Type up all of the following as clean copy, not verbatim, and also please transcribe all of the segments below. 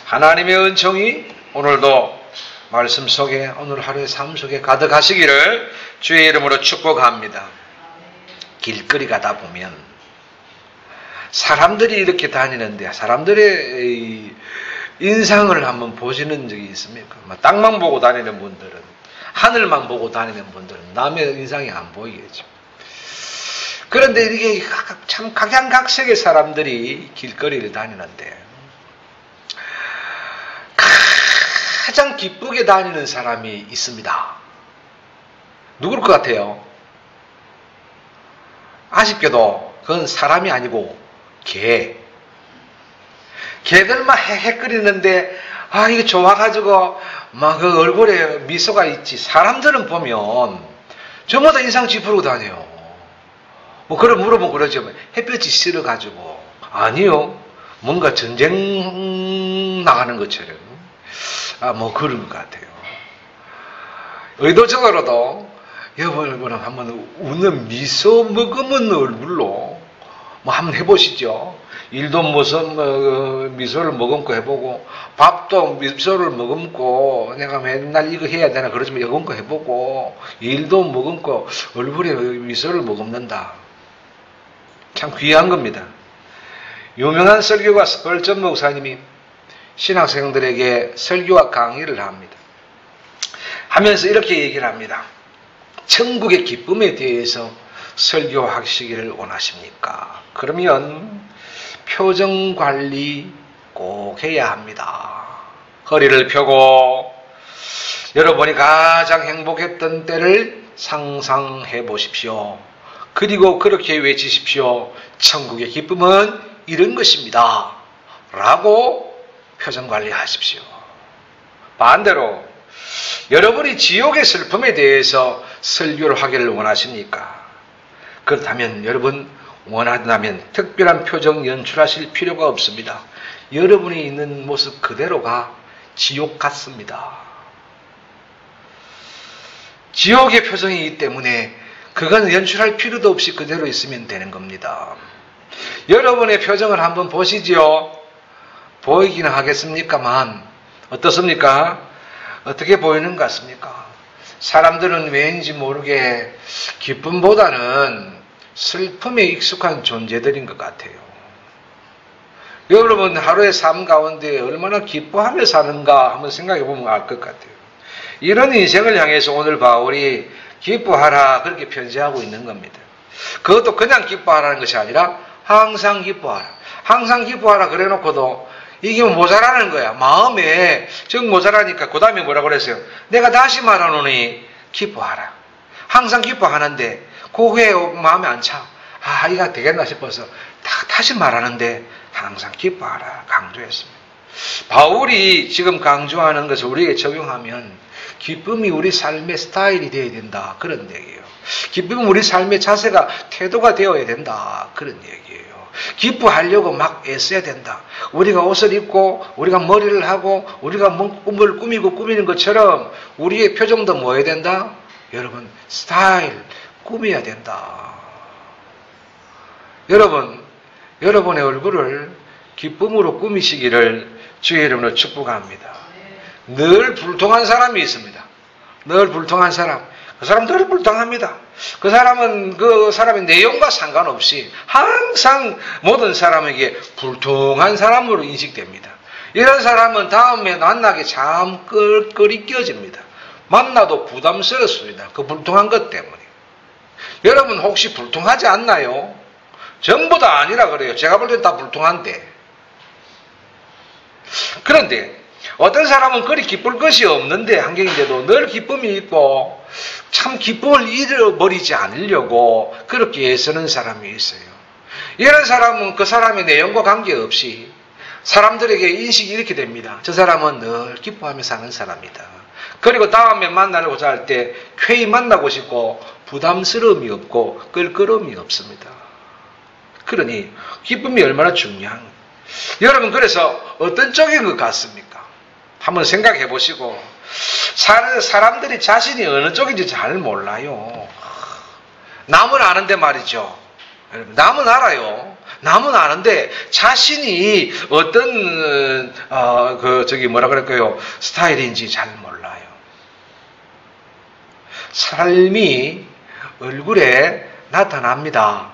하나님의 은총이 오늘도 말씀 속에 오늘 하루의 삶 속에 가득하시기를 주의 이름으로 축복합니다. 길거리 가다 보면 사람들이 이렇게 다니는데 사람들의 인상을 한번 보시는 적이 있습니까? 땅만 보고 다니는 분들은, 하늘만 보고 다니는 분들은 남의 인상이 안 보이겠죠. 그런데 이게 참 각양각색의 사람들이 길거리를 다니는데 가장 기쁘게 다니는 사람이 있습니다. 누굴 것 같아요? 아쉽게도 그건 사람이 아니고 개. 개들만 헤헤거리는데 이게 좋아가지고 막 그 얼굴에 미소가 있지. 사람들은 보면 전부 다 인상 찌푸리고 다녀요. 그럼 물어보면 그러죠. 햇볕이 싫어가지고. 아니요. 뭔가 전쟁 나가는 것처럼. 그런 것 같아요. 의도적으로도 여러분 한번 웃는 미소 머금은 얼굴로 한번 해보시죠. 일도 무슨 미소를 머금고 해보고, 밥도 미소를 머금고, 내가 맨날 이거 해야 되나 그러지만 머금고 해보고, 일도 머금고 얼굴에 미소를 머금는다. 참 귀한 겁니다. 유명한 설교가 스펄전 목사님이 신학생들에게 설교와 강의를 합니다. 하면서 이렇게 얘기를 합니다. 천국의 기쁨에 대해서 설교하시기를 원하십니까? 그러면 표정 관리 꼭 해야 합니다. 허리를 펴고 여러분이 가장 행복했던 때를 상상해 보십시오. 그리고 그렇게 외치십시오. 천국의 기쁨은 이런 것입니다. 라고 표정 관리하십시오. 반대로 여러분이 지옥의 슬픔에 대해서 설교를 하기를 원하십니까? 그렇다면 여러분 원한다면 특별한 표정 연출하실 필요가 없습니다. 여러분이 있는 모습 그대로가 지옥 같습니다. 지옥의 표정이기 때문에 그건 연출할 필요도 없이 그대로 있으면 되는 겁니다. 여러분의 표정을 한번 보시지요. 보이기는 하겠습니까만 어떻습니까? 어떻게 보이는 것 같습니까? 사람들은 왜인지 모르게 기쁨보다는 슬픔에 익숙한 존재들인 것 같아요. 여러분 하루의 삶 가운데 얼마나 기뻐하며 사는가 한번 생각해 보면 알 것 같아요. 이런 인생을 향해서 오늘 바울이 기뻐하라 그렇게 편지하고 있는 겁니다. 그것도 그냥 기뻐하라는 것이 아니라 항상 기뻐하라. 항상 기뻐하라 그래 놓고도 이게 모자라는 거야. 마음에 정 모자라니까 그 다음에 뭐라고 그랬어요? 내가 다시 말하노니 기뻐하라. 항상 기뻐하는데 그 후에 마음에 안 차. 이거 되겠나 싶어서 다시 말하는데 항상 기뻐하라 강조했습니다. 바울이 지금 강조하는 것을 우리에게 적용하면 기쁨이 우리 삶의 스타일이 되어야 된다 그런 얘기예요. 기쁨은 우리 삶의 자세가 태도가 되어야 된다 그런 얘기예요. 기뻐하려고 막 애써야 된다. 우리가 옷을 입고 우리가 머리를 하고 우리가 꿈을 꾸미고 꾸미는 것처럼 우리의 표정도 뭐 해야 된다? 여러분 스타일 꾸며야 된다. 여러분의 얼굴을 기쁨으로 꾸미시기를 주의 이름으로 축복합니다. 늘 불통한 사람이 있습니다. 늘 불통한 사람. 그 사람 늘 불통합니다. 그 사람은 그 사람의 내용과 상관없이 항상 모든 사람에게 불통한 사람으로 인식됩니다. 이런 사람은 다음에 만나기 참 껄껄이 껴집니다. 만나도 부담스럽습니다. 그 불통한 것 때문에. 여러분 혹시 불통하지 않나요? 전부 다 아니라 그래요. 제가 볼 땐 다 불통한데. 그런데 어떤 사람은 그리 기쁠 것이 없는데 환경인데도 늘 기쁨이 있고 참 기쁨을 잃어버리지 않으려고 그렇게 애쓰는 사람이 있어요. 이런 사람은 그 사람의 내용과 관계없이 사람들에게 인식이 이렇게 됩니다. 저 사람은 늘 기뻐하며 사는 사람이다. 그리고 다음에 만나고자 할 때 쾌히 만나고 싶고 부담스러움이 없고 끌끄러움이 없습니다. 그러니 기쁨이 얼마나 중요한가. 여러분 그래서 어떤 쪽인 것 같습니까? 한번 생각해 보시고 사람들이 자신이 어느 쪽인지 잘 몰라요. 남은 아는데 말이죠. 여러분 남은 알아요. 남은 아는데 자신이 어떤 뭐라 그럴까요? 스타일인지 잘 몰라요. 삶이 얼굴에 나타납니다.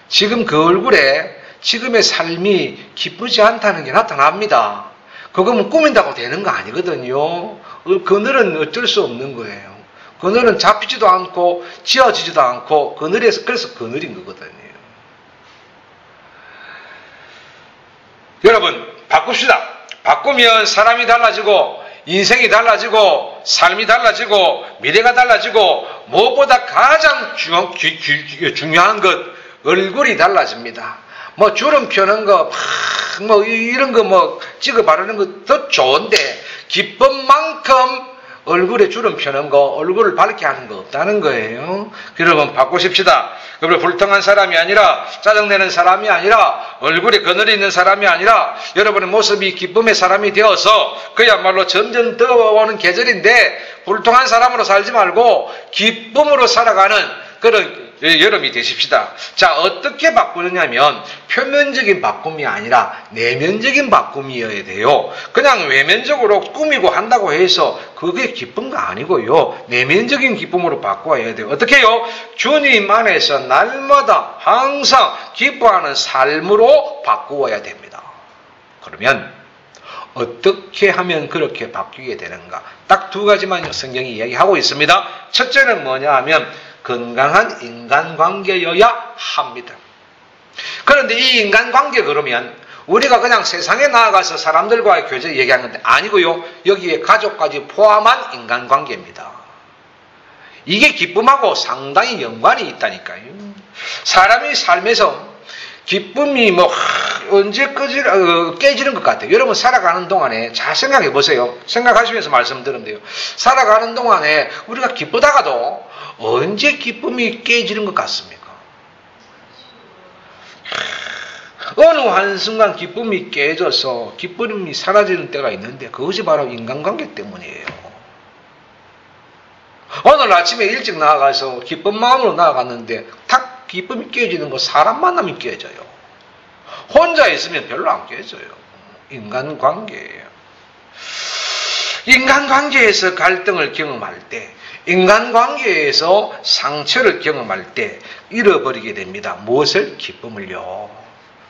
지금 그 얼굴에 지금의 삶이 기쁘지 않다는 게 나타납니다. 그거는 꾸민다고 되는 거 아니거든요. 그늘은 어쩔 수 없는 거예요. 그늘은 잡히지도 않고 지어지지도 않고 그늘에서 그래서 그늘인 거거든요. 여러분 바꿉시다. 바꾸면 사람이 달라지고 인생이 달라지고 삶이 달라지고 미래가 달라지고 무엇보다 가장 중요한 것 얼굴이 달라집니다. 뭐 주름 펴는 거, 뭐 이런 거 찍어 바르는 거 더 좋은데 기쁨만큼 얼굴에 주름 펴는 거, 얼굴을 밝게 하는 거 없다는 거예요. 여러분 바꾸십시다. 여러분 불통한 사람이 아니라 짜증내는 사람이 아니라 얼굴에 그늘이 있는 사람이 아니라 여러분의 모습이 기쁨의 사람이 되어서 그야말로 점점 더워오는 계절인데 불통한 사람으로 살지 말고 기쁨으로 살아가는 그런 여러분이 되십시다. 자, 어떻게 바꾸느냐면 표면적인 바꿈이 아니라 내면적인 바꿈이어야 돼요. 그냥 외면적으로 꾸미고 한다고 해서 그게 기쁨가 아니고요. 내면적인 기쁨으로 바꿔야 돼요. 어떻게 해요? 주님 안에서 날마다 항상 기뻐하는 삶으로 바꾸어야 됩니다. 그러면 어떻게 하면 그렇게 바뀌게 되는가? 딱 두 가지만 성경이 이야기하고 있습니다. 첫째는 뭐냐 하면 건강한 인간관계여야 합니다. 그런데 이 인간관계 그러면 우리가 그냥 세상에 나아가서 사람들과의 교제 얘기하는 건데 아니고요. 여기에 가족까지 포함한 인간관계입니다. 이게 기쁨하고 상당히 연관이 있다니까요. 사람이 살면서 기쁨이 언제 깨지는 것 같아요. 여러분 살아가는 동안에 잘 생각해 보세요. 생각하시면서 말씀드리는데요. 살아가는 동안에 우리가 기쁘다가도 언제 기쁨이 깨지는 것 같습니까? 어느 한순간 기쁨이 깨져서 기쁨이 사라지는 때가 있는데 그것이 바로 인간관계 때문이에요. 오늘 아침에 일찍 나가서 기쁜 마음으로 나아갔는데 탁 기쁨이 깨지는 거 사람 만나면 깨져요. 혼자 있으면 별로 안 깨져요. 인간관계예요. 인간관계에서 갈등을 경험할 때 인간관계에서 상처를 경험할 때 잃어버리게 됩니다. 무엇을? 기쁨을요.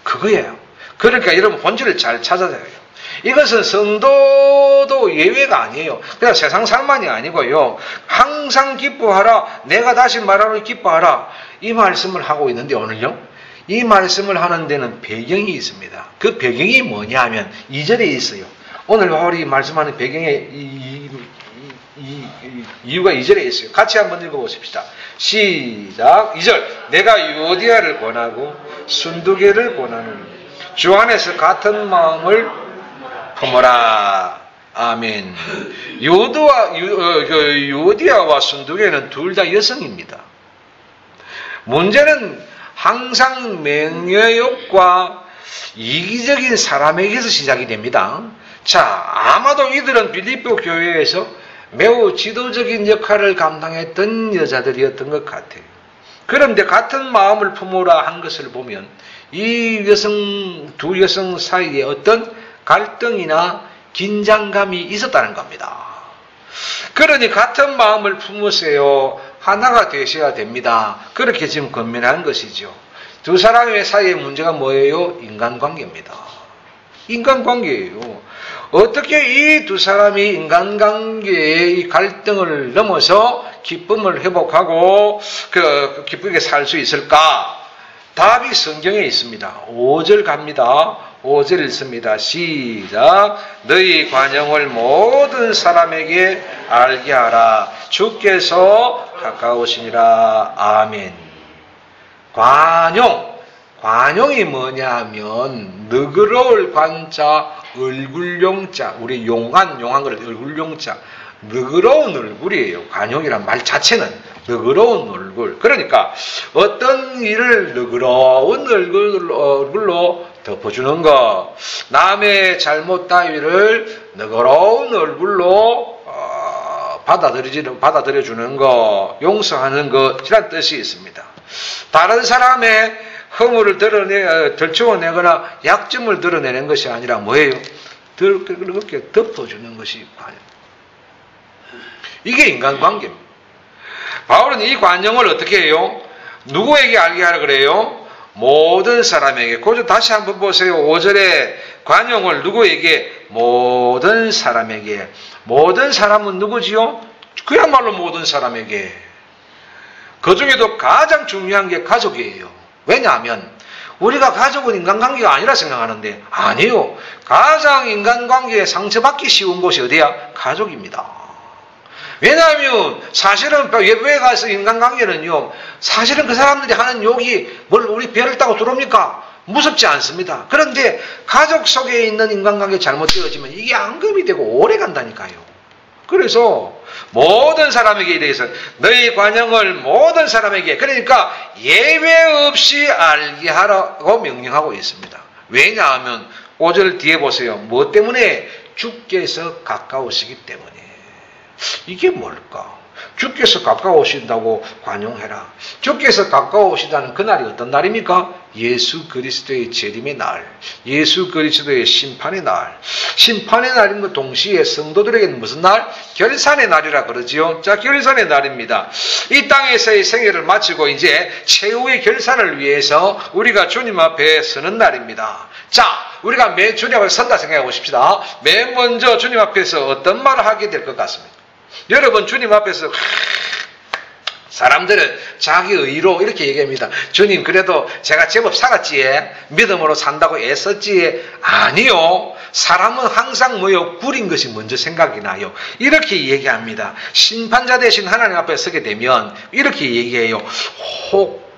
그거예요. 그러니까 여러분 본질을 잘 찾아야 돼요. 이것은 성도도 예외가 아니에요. 그냥 세상 살만이 아니고요. 항상 기뻐하라. 내가 다시 말하노니 기뻐하라. 이 말씀을 하고 있는데 오늘요. 이 말씀을 하는 데는 배경이 있습니다. 그 배경이 뭐냐 하면 2절에 있어요. 오늘 바울이 말씀하는 배경에 이유가 2절에 있어요. 같이 한번 읽어보십시다. 시작. 2절. 내가 유오디아를 권하고 순두개를 권하노니 주 안에서 같은 마음을 품어라. 아멘. 유오디아와 순두개는 둘 다 여성입니다. 문제는 항상 명예욕과 이기적인 사람에게서 시작이 됩니다. 자, 아마도 이들은 빌립보 교회에서 매우 지도적인 역할을 감당했던 여자들이었던 것 같아요. 그런데 같은 마음을 품으라 한 것을 보면 이 두 여성 사이에 어떤 갈등이나 긴장감이 있었다는 겁니다. 그러니 같은 마음을 품으세요. 하나가 되셔야 됩니다. 그렇게 지금 권면한 것이죠. 두 사람의 사이의 문제가 뭐예요? 인간관계입니다. 인간관계예요. 어떻게 이 두 사람이 인간관계의 이 갈등을 넘어서 기쁨을 회복하고 기쁘게 살 수 있을까? 답이 성경에 있습니다. 5절 갑니다. 5절 읽습니다. 시작. 너희 관용을 모든 사람에게 알게 하라. 주께서 가까우시니라. 아멘. 관용이 뭐냐면 너그러울 관자 얼굴용자. 우리 용한 걸 얼굴용자. 너그러운 얼굴이에요. 관용이란 말 자체는 너그러운 얼굴. 그러니까 어떤 일을 너그러운 얼굴로 덮어주는 것, 남의 잘못 따위를 너그러운 얼굴로 받아들여주는 것, 용서하는 것이란 뜻이 있습니다. 다른 사람의 허물을 덜추어내거나 약점을 드러내는 것이 아니라 뭐예요? 그렇게 덮어주는 것이 관용. 이게 인간관계입니다. 바울은 이 관용을 어떻게 해요? 누구에게 알게 하라 그래요? 모든 사람에게. 그저 다시 한번 보세요. 5절에 관용을 누구에게? 모든 사람에게. 모든 사람은 누구지요? 그야말로 모든 사람에게. 그 중에도 가장 중요한 게 가족이에요. 왜냐하면 우리가 가족은 인간관계가 아니라 생각하는데 아니에요. 가장 인간관계에 상처받기 쉬운 곳이 어디야? 가족입니다. 왜냐하면 사실은 외부에 가서 인간관계는요, 사실은 그 사람들이 하는 욕이 뭘 우리 배를 따고 들어옵니까? 무섭지 않습니다. 그런데 가족 속에 있는 인간관계 잘못되어지면 이게 앙금이 되고 오래 간다니까요. 그래서 모든 사람에게 대해서 너희 관용을 모든 사람에게, 그러니까 예외 없이 알게 하라고 명령하고 있습니다. 왜냐하면 5절 뒤에 보세요. 뭐 때문에? 주께서 가까우시기 때문에. 이게 뭘까? 주께서 가까우신다고 관용해라. 주께서 가까우시다는 그날이 어떤 날입니까? 예수 그리스도의 재림의 날, 예수 그리스도의 심판의 날. 심판의 날인 것 동시에 성도들에게는 무슨 날? 결산의 날이라 그러지요. 자, 결산의 날입니다. 이 땅에서의 생애를 마치고 이제 최후의 결산을 위해서 우리가 주님 앞에 서는 날입니다. 자, 우리가 매 주님 앞에 선다 생각해 보십시다. 맨 먼저 주님 앞에서 어떤 말을 하게 될 것 같습니다. 여러분, 주님 앞에서 사람들은 자기 의로 이렇게 얘기합니다. 주님, 그래도 제가 제법 살았지에, 믿음으로 산다고 애썼지에. 아니요. 사람은 항상 뭐요? 구린 것이 먼저 생각이 나요. 이렇게 얘기합니다. 심판자 대신 하나님 앞에 서게 되면 이렇게 얘기해요. 혹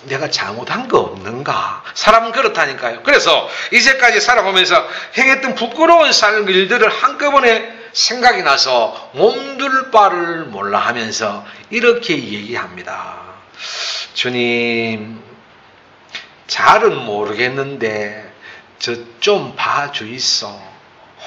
내가 잘못한 거 없는가? 사람은 그렇다니까요. 그래서 이제까지 살아보면서 행했던 부끄러운 일들을 한꺼번에 생각이 나서 몸둘 바를 몰라 하면서 이렇게 얘기합니다. 주님, 잘은 모르겠는데 저 좀 봐주이소.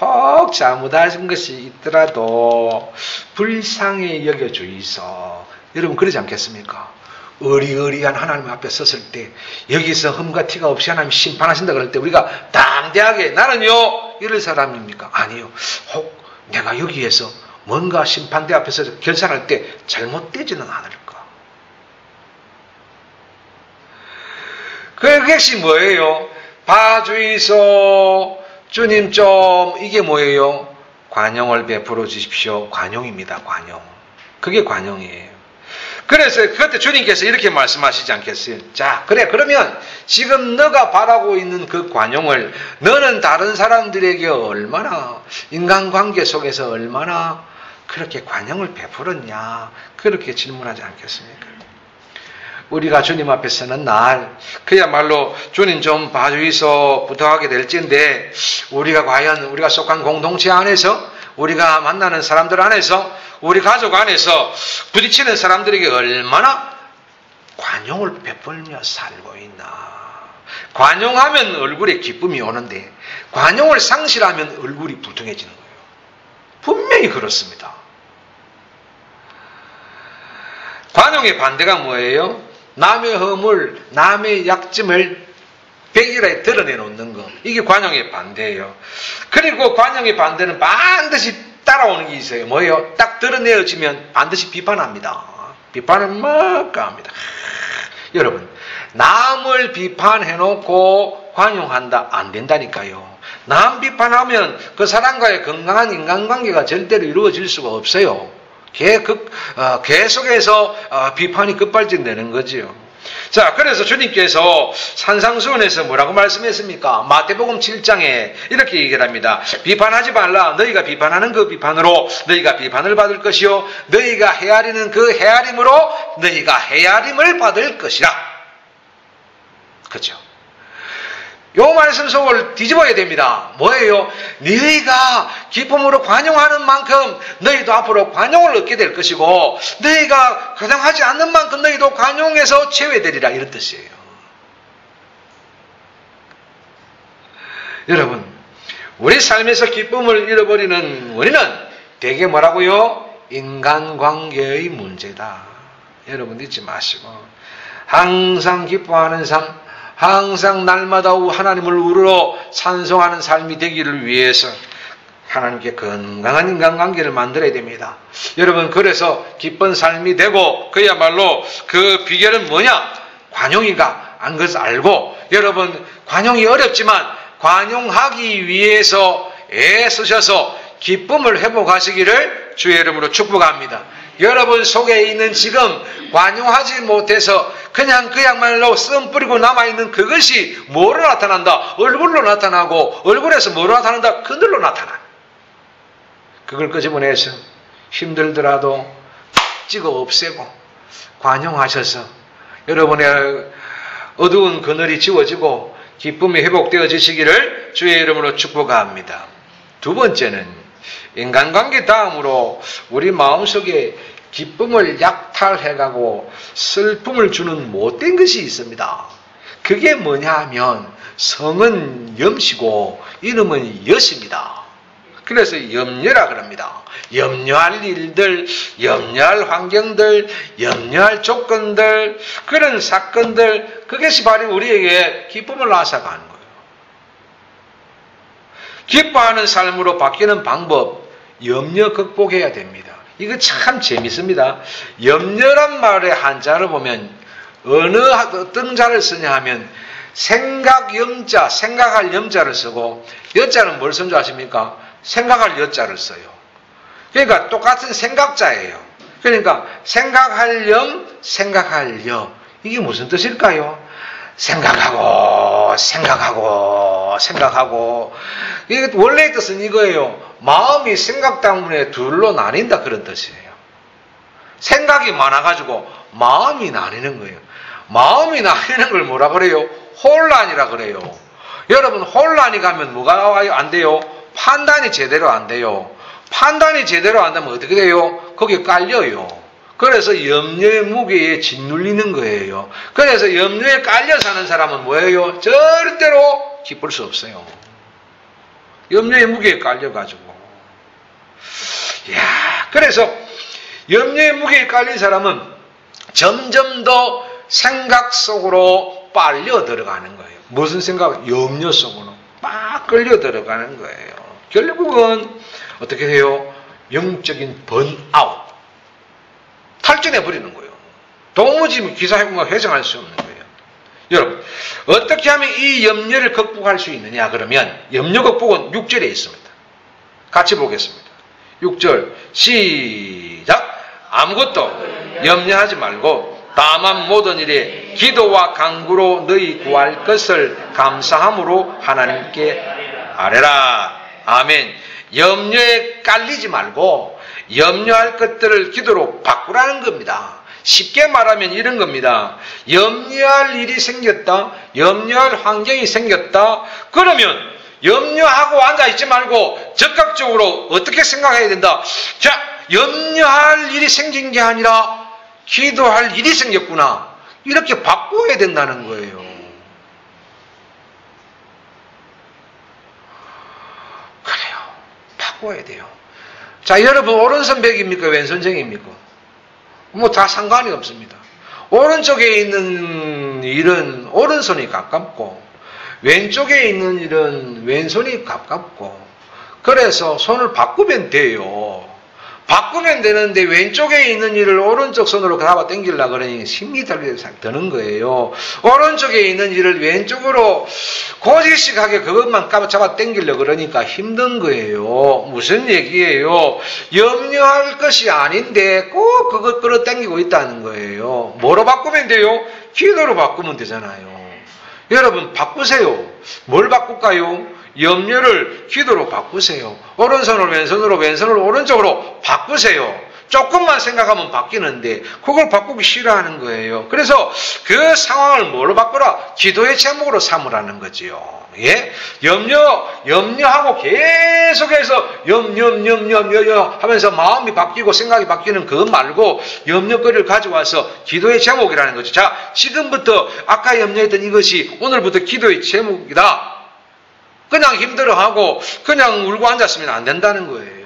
혹 잘못하신 것이 있더라도 불쌍히 여겨주이소. 여러분 그러지 않겠습니까? 의리의리한 하나님 앞에 섰을 때 여기서 흠과 티가 없이 하나님 심판하신다 그럴 때 우리가 담대하게 나는요 이럴 사람입니까? 아니요. 혹 내가 여기에서 뭔가 심판대 앞에서 결산할 때 잘못되지는 않을까? 그것이 뭐예요? 봐주이소. 주님 좀 이게 뭐예요? 관용을 베풀어 주십시오. 관용입니다. 관용. 그게 관용이에요. 그래서 그때 주님께서 이렇게 말씀하시지 않겠어요? 자, 그래, 그러면 지금 너가 바라고 있는 그 관용을 너는 다른 사람들에게 얼마나, 인간관계 속에서 얼마나 그렇게 관용을 베풀었냐? 그렇게 질문하지 않겠습니까? 우리가 주님 앞에 서는 날, 그야말로 주님 좀 봐주이소 부탁하게 될지인데, 우리가 과연 우리가 속한 공동체 안에서, 우리가 만나는 사람들 안에서, 우리 가족 안에서 부딪히는 사람들에게 얼마나 관용을 베풀며 살고 있나. 관용하면 얼굴에 기쁨이 오는데 관용을 상실하면 얼굴이 부둥해지는 거예요. 분명히 그렇습니다. 관용의 반대가 뭐예요? 남의 허물, 남의 약점을 백일하에 드러내놓는 것. 이게 관용의 반대예요. 그리고 관용의 반대는 반드시 따라오는 게 있어요. 뭐예요? 딱 드러내어지면 반드시 비판합니다. 비판을 막 합니다. 여러분, 남을 비판해놓고 관용한다? 안 된다니까요. 남 비판하면 그 사람과의 건강한 인간관계가 절대로 이루어질 수가 없어요. 계속해서 비판이 급발진되는 거지요. 자, 그래서 주님께서 산상수훈에서 뭐라고 말씀했습니까? 마태복음 7장에 이렇게 얘기를 합니다. 비판하지 말라. 너희가 비판하는 그 비판으로 너희가 비판을 받을 것이요 너희가 헤아리는 그 헤아림으로 너희가 헤아림을 받을 것이라. 그렇죠? 요 말씀 속을 뒤집어야 됩니다. 뭐예요? 너희가 기쁨으로 관용하는 만큼 너희도 앞으로 관용을 얻게 될 것이고 너희가 관용하지 않는 만큼 너희도 관용에서 제외되리라 이런 뜻이에요. 여러분, 우리 삶에서 기쁨을 잃어버리는 원인은 대개 뭐라고요? 인간관계의 문제다. 여러분 잊지 마시고 항상 기뻐하는 삶, 항상 날마다 하나님을 우러러 찬송하는 삶이 되기를 위해서 하나님께 건강한 인간관계를 만들어야 됩니다. 여러분, 그래서 기쁜 삶이 되고 그야말로 그 비결은 뭐냐? 관용이가 안 것을 알고, 여러분 관용이 어렵지만 관용하기 위해서 애쓰셔서 기쁨을 회복하시기를 주의 이름으로 축복합니다. 여러분 속에 있는 지금 관용하지 못해서 그냥 그야말로 씀 뿌리고 남아있는 그것이 뭐로 나타난다? 얼굴로 나타나고, 얼굴에서 뭐로 나타난다? 그늘로 나타나. 그걸 끄집어내서 힘들더라도 찍어 없애고 관용하셔서 여러분의 어두운 그늘이 지워지고 기쁨이 회복되어지시기를 주의 이름으로 축복합니다. 두 번째는 인간관계 다음으로 우리 마음속에 기쁨을 약탈해가고 슬픔을 주는 못된 것이 있습니다. 그게 뭐냐 하면 성은 염시고 이름은 여십니다. 그래서 염려라 그럽니다. 염려할 일들, 염려할 환경들, 염려할 조건들, 그런 사건들, 그것이 바로 우리에게 기쁨을 앗아가는 거예요. 기뻐하는 삶으로 바뀌는 방법, 염려 극복해야 됩니다. 이거 참 재밌습니다. 염려란 말의 한자를 보면 어떤 자를 쓰냐 하면 생각염자, 생각할 염자를 쓰고, 여자는 뭘 쓴 줄 아십니까? 생각할 여자를 써요. 그러니까 똑같은 생각자예요. 그러니까 생각할 염, 생각할 여. 이게 무슨 뜻일까요? 생각하고 생각하고 생각하고. 이게 원래의 뜻은 이거예요. 마음이 생각 때문에 둘로 나뉜다, 그런 뜻이에요. 생각이 많아가지고 마음이 나뉘는 거예요. 마음이 나뉘는 걸 뭐라 그래요? 혼란이라 그래요. 여러분, 혼란이 가면 뭐가 안 돼요? 판단이 제대로 안 돼요. 판단이 제대로 안 되면 어떻게 돼요? 거기에 깔려요. 그래서 염려의 무게에 짓눌리는 거예요. 그래서 염려에 깔려 사는 사람은 뭐예요? 절대로 기쁠 수 없어요. 염려의 무게에 깔려가지고. 그래서 염려의 무게에 깔린 사람은 점점 더 생각 속으로 빨려 들어가는 거예요. 무슨 생각? 염려 속으로 막 끌려 들어가는 거예요. 결국은 어떻게 해요? 영적인 번아웃, 탈전해버리는 거예요. 도무지 기사회복과 회생할 수 없는 거예요. 여러분, 어떻게 하면 이 염려를 극복할 수 있느냐? 그러면 염려 극복은 6절에 있습니다. 같이 보겠습니다. 6절 시작. 아무것도 염려하지 말고 다만 모든 일에 기도와 간구로 너희 구할 것을 감사함으로 하나님께 아뢰라. 아멘. 염려에 깔리지 말고 염려할 것들을 기도로 바꾸라는 겁니다. 쉽게 말하면 이런 겁니다. 염려할 일이 생겼다, 염려할 환경이 생겼다. 그러면 염려하고 앉아있지 말고 적극적으로 어떻게 생각해야 된다? 자, 염려할 일이 생긴 게 아니라 기도할 일이 생겼구나, 이렇게 바꿔야 된다는 거예요. 그래요. 바꿔야 돼요. 자, 여러분, 오른손 백입니까? 왼손 정입니까? 뭐 다 상관이 없습니다. 오른쪽에 있는 일은 오른손이 가깝고 왼쪽에 있는 일은 왼손이 가깝고, 그래서 손을 바꾸면 돼요. 바꾸면 되는데 왼쪽에 있는 일을 오른쪽 손으로 잡아 당기려고 그러니 힘이 드는 거예요. 오른쪽에 있는 일을 왼쪽으로 고지식하게 그것만 잡아 당기려고 그러니까 힘든 거예요. 무슨 얘기예요? 염려할 것이 아닌데 꼭 그것 끌어당기고 있다는 거예요. 뭐로 바꾸면 돼요? 기도로 바꾸면 되잖아요. 여러분, 바꾸세요. 뭘 바꿀까요? 염려를 기도로 바꾸세요. 오른손을 왼손으로, 왼손을 오른쪽으로 바꾸세요. 조금만 생각하면 바뀌는데 그걸 바꾸기 싫어하는 거예요. 그래서 그 상황을 뭐로 바꾸라? 기도의 제목으로 삼으라는 거지요. 예? 염려하고 계속해서 염려 하면서 마음이 바뀌고 생각이 바뀌는 그것 말고 염려거리를 가져와서 기도의 제목이라는 거죠. 자, 지금부터 아까 염려했던 이것이 오늘부터 기도의 제목이다. 그냥 힘들어하고 그냥 울고 앉았으면 안 된다는 거예요.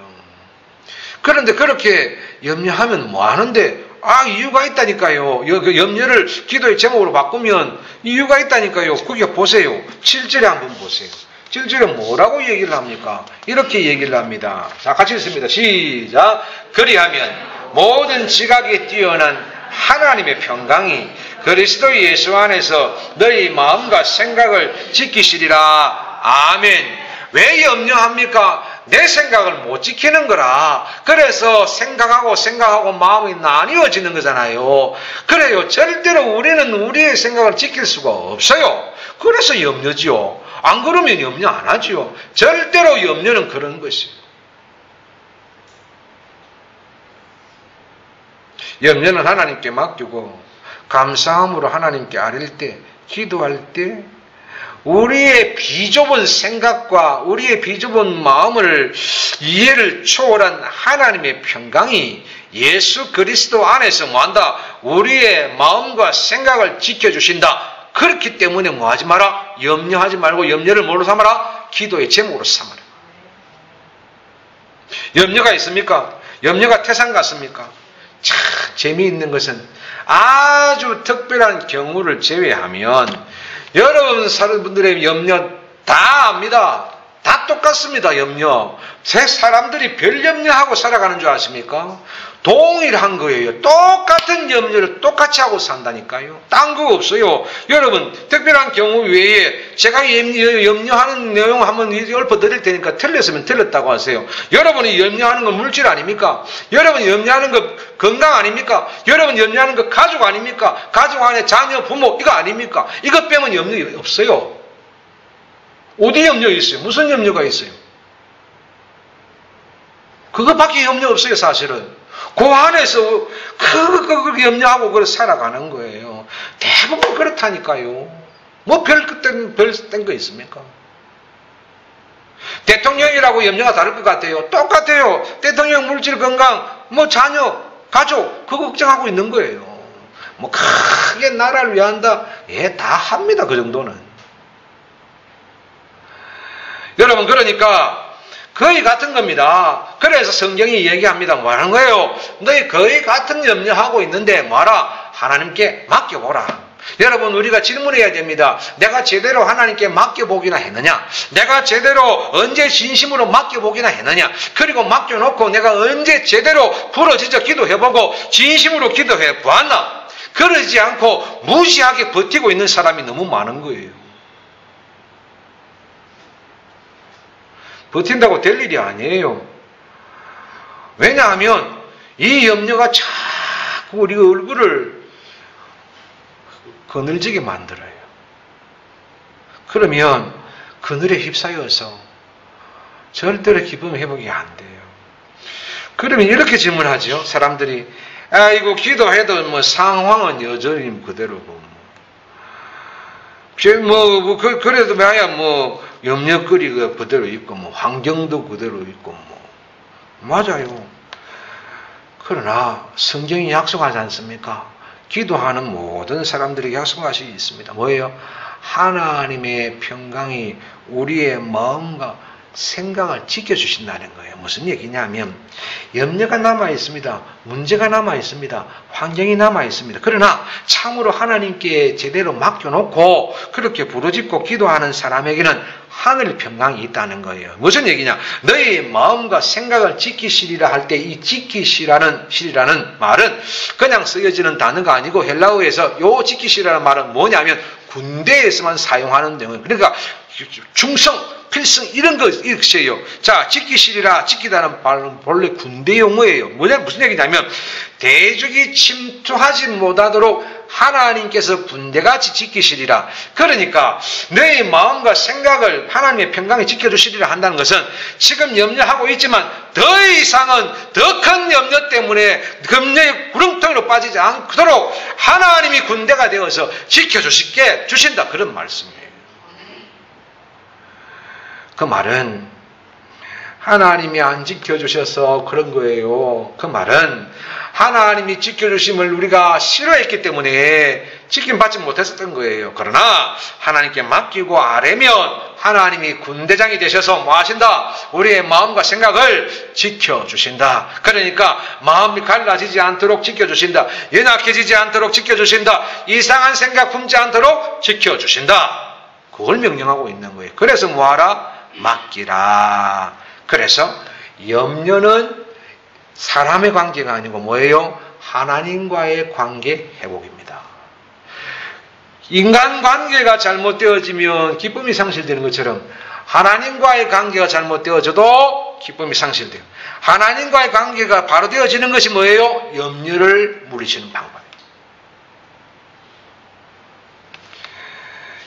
그런데 그렇게 염려하면 뭐 하는데? 이유가 있다니까요. 그 염려를 기도의 제목으로 바꾸면 이유가 있다니까요. 거기 보세요. 7절에 한번 보세요. 7절에 뭐라고 얘기를 합니까? 이렇게 얘기를 합니다. 자, 같이 읽습니다. 시작. 그리하면 모든 지각에 뛰어난 하나님의 평강이 그리스도 예수 안에서 너희 마음과 생각을 지키시리라. 아멘. 왜 염려합니까? 내 생각을 못 지키는 거라. 그래서 생각하고 마음이 나뉘어지는 거잖아요. 그래요. 절대로 우리는 우리의 생각을 지킬 수가 없어요. 그래서 염려지요. 안 그러면 염려 안 하지요. 절대로 염려는 그런 것이에요. 염려는 하나님께 맡기고 감사함으로 하나님께 아뢰일 때, 기도할 때 우리의 비좁은 생각과 우리의 비좁은 마음을 이해를 초월한 하나님의 평강이 예수 그리스도 안에서 뭐한다? 우리의 마음과 생각을 지켜주신다. 그렇기 때문에 뭐하지 마라? 염려하지 말고 염려를 뭐로 삼아라? 기도의 제목으로 삼아라. 염려가 있습니까? 염려가 태산 같습니까? 참 재미있는 것은 아주 특별한 경우를 제외하면 여러분 사람들의 염려 다 압니다. 다 똑같습니다. 염려. 새 사람들이 별 염려하고 살아가는 줄 아십니까? 동일한 거예요. 똑같은 염려를 똑같이 하고 산다니까요. 딴 거 없어요. 여러분 특별한 경우 외에 제가 염려하는 내용 한번 읊어드릴 테니까 틀렸으면 틀렸다고 하세요. 여러분이 염려하는 건 물질 아닙니까? 여러분이 염려하는 거 건강 아닙니까? 여러분 염려하는 거 가족 아닙니까? 가족 안에 자녀, 부모 이거 아닙니까? 이것 빼면 염려 없어요. 어디 염려 있어요? 무슨 염려가 있어요? 그것밖에 염려 없어요. 사실은 그 안에서 그거 염려하고 그걸 살아가는 거예요. 대부분 그렇다니까요. 뭐 별된 거 있습니까? 대통령이라고 염려가 다를 것 같아요. 똑같아요. 대통령 물질 건강, 뭐 자녀, 가족 그거 걱정하고 있는 거예요. 뭐 크게 나라를 위한다. 예, 다 합니다. 그 정도는. 여러분 그러니까 거의 같은 겁니다. 그래서 성경이 얘기합니다. 뭐 하는 거예요? 너희 거의 같은 염려하고 있는데 뭐하라? 하나님께 맡겨보라. 여러분 우리가 질문해야 됩니다. 내가 제대로 하나님께 맡겨보기나 했느냐? 내가 제대로 언제 진심으로 맡겨보기나 했느냐? 그리고 맡겨놓고 내가 언제 제대로 부러지져 기도해보고 진심으로 기도해 보았나? 그러지 않고 무시하게 버티고 있는 사람이 너무 많은 거예요. 버틴다고 될 일이 아니에요. 왜냐하면 이 염려가 자꾸 우리 얼굴을 그늘지게 만들어요. 그러면 그늘에 휩싸여서 절대로 기쁨 회복이 안 돼요. 그러면 이렇게 질문하죠. 사람들이 아이고 기도해도 뭐 상황은 여전히 그대로고 그래도 뭐야 염려거리가 그대로 있고 환경도 그대로 있고 맞아요. 그러나 성경이 약속하지 않습니까? 기도하는 모든 사람들에게 약속하시 있습니다. 뭐예요? 하나님의 평강이 우리의 마음과 생각을 지켜주신다는 거예요. 무슨 얘기냐면 염려가 남아있습니다. 문제가 남아있습니다. 환경이 남아있습니다. 그러나 참으로 하나님께 제대로 맡겨놓고 그렇게 부르짖고 기도하는 사람에게는 하늘 평강이 있다는 거예요. 무슨 얘기냐? 너희 마음과 생각을 지키시리라 할 때 이 지키시라는 말은 그냥 쓰여지는 단어가 아니고 헬라어에서 요 지키시라는 말은 뭐냐면 군대에서만 사용하는 내용. 그러니까 충성, 필승 이런 것이에요. 자, 지키시리라, 지키다는 말은 본래 군대 용어예요. 무슨 얘기냐면 대적이 침투하지 못하도록 하나님께서 군대같이 지키시리라. 그러니까 너의 마음과 생각을 하나님의 평강에 지켜주시리라 한다는 것은 지금 염려하고 있지만 더 이상은 더 큰 염려 때문에 염려의 구렁텅이로 빠지지 않도록 하나님이 군대가 되어서 지켜주시게 주신다. 그런 말씀이에요. 그 말은 하나님이 안 지켜주셔서 그런 거예요. 그 말은 하나님이 지켜주심을 우리가 싫어했기 때문에 지킴받지 못했었던 거예요. 그러나 하나님께 맡기고 아뢰면 하나님이 군대장이 되셔서 뭐 하신다? 우리의 마음과 생각을 지켜주신다. 그러니까 마음이 갈라지지 않도록 지켜주신다. 연약해지지 않도록 지켜주신다. 이상한 생각 품지 않도록 지켜주신다. 그걸 명령하고 있는 거예요. 그래서 뭐하라? 맡기라. 그래서 염려는 사람의 관계가 아니고 뭐예요? 하나님과의 관계 회복입니다. 인간관계가 잘못되어지면 기쁨이 상실되는 것처럼 하나님과의 관계가 잘못되어져도 기쁨이 상실돼요. 하나님과의 관계가 바로 되어지는 것이 뭐예요? 염려를 물리치는 방법이에요.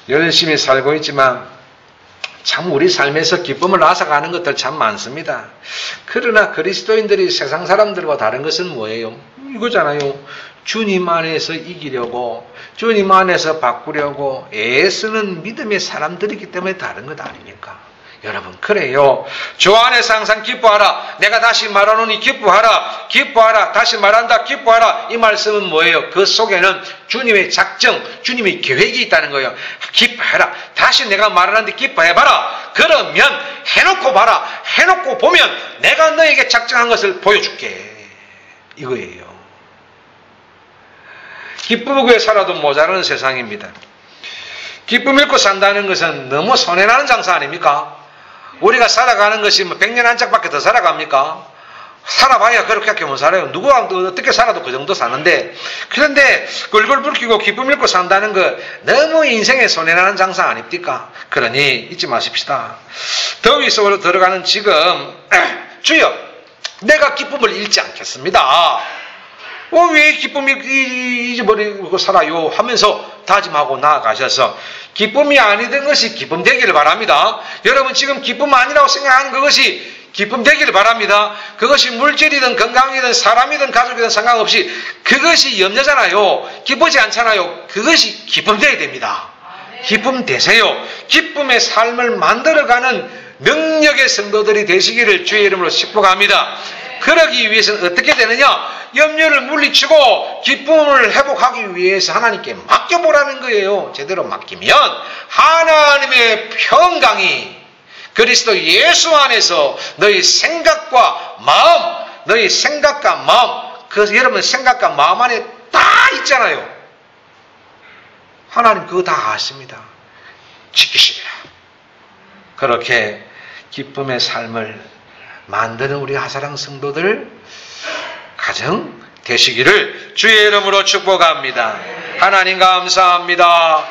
열심히 살고 있지만 참 우리 삶에서 기쁨을 앗아가는 것들 참 많습니다. 그러나 그리스도인들이 세상 사람들과 다른 것은 뭐예요? 이거잖아요. 주님 안에서 이기려고, 주님 안에서 바꾸려고 애쓰는 믿음의 사람들이기 때문에 다른 것 아닙니까? 여러분, 그래요. 주 안에서 항상 기뻐하라. 내가 다시 말하노니 기뻐하라. 기뻐하라. 다시 말한다. 기뻐하라. 이 말씀은 뭐예요? 그 속에는 주님의 작정, 주님의 계획이 있다는 거예요. 기뻐해라. 다시 내가 말하는데 기뻐해봐라. 그러면 해놓고 봐라. 해놓고 보면 내가 너에게 작정한 것을 보여줄게. 이거예요. 기쁨 없게 살아도 모자라는 세상입니다. 기쁨 잃고 산다는 것은 너무 손해나는 장사 아닙니까? 우리가 살아가는 것이 뭐 100년 한 짝밖에 더 살아갑니까? 살아봐야 그렇게 못 살아요. 누구가 어떻게 살아도 그 정도 사는데, 그런데 꿀꿀 붉히고 기쁨 잃고 산다는 거 너무 인생에 손해나는 장사 아닙니까? 그러니 잊지 마십시다. 더위 속으로 들어가는 지금 주여 내가 기쁨을 잃지 않겠습니다. 왜 기쁨을 잊어버리고 살아요? 하면서 다짐하고 나아가셔서 기쁨이 아니던 것이 기쁨 되기를 바랍니다. 여러분 지금 기쁨 아니라고 생각하는 그것이 기쁨 되기를 바랍니다. 그것이 물질이든 건강이든 사람이든 가족이든 상관없이 그것이 염려잖아요. 기쁘지 않잖아요. 그것이 기쁨 되어야 됩니다. 기쁨 되세요. 기쁨의 삶을 만들어가는 능력의 성도들이 되시기를 주의 이름으로 축복합니다. 그러기 위해서는 어떻게 되느냐? 염려를 물리치고 기쁨을 회복하기 위해서 하나님께 맡겨보라는 거예요. 제대로 맡기면 하나님의 평강이 그리스도 예수 안에서 너희 생각과 마음, 너희 생각과 마음, 그래서 여러분 생각과 마음 안에 다 있잖아요. 하나님 그거 다 아십니다. 지키시리라. 그렇게 기쁨의 삶을 만드는 우리 하사랑 성도들 가정 되시기를 주의 이름으로 축복합니다. 하나님 감사합니다.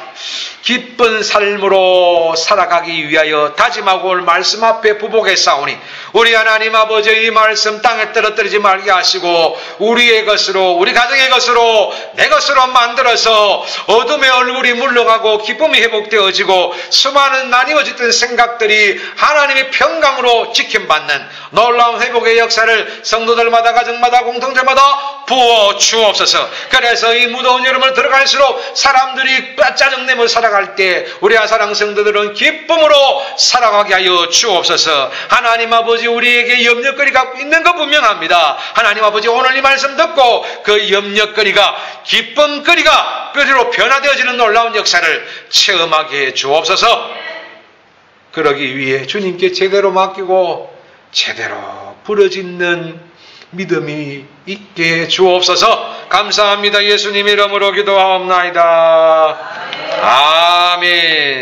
기쁜 삶으로 살아가기 위하여 다짐하고 올 말씀 앞에 부복했사오니 우리 하나님 아버지 이 말씀 땅에 떨어뜨리지 말게 하시고 우리의 것으로 우리 가정의 것으로 내 것으로 만들어서 어둠의 얼굴이 물러가고 기쁨이 회복되어지고 수많은 나뉘어졌던 생각들이 하나님의 평강으로 지킴받는 놀라운 회복의 역사를 성도들마다 가정마다 공동체마다 부어 주옵소서. 그래서 이 무더운 여름을 들어갈수록 사람들이 짜증내며 살아갈 때 우리 하사랑 성도들은 기쁨으로 살아가게 하여 주옵소서. 하나님 아버지 우리에게 염려거리가 있는 거 분명합니다. 하나님 아버지 오늘 이 말씀 듣고 그 염려거리가 기쁨거리가 거리로 변화되어지는 놀라운 역사를 체험하게 해 주옵소서. 그러기 위해 주님께 제대로 맡기고 제대로 부르짖는 믿음이 있게 주옵소서. 감사합니다. 예수님 이름으로 기도하옵나이다. 아멘.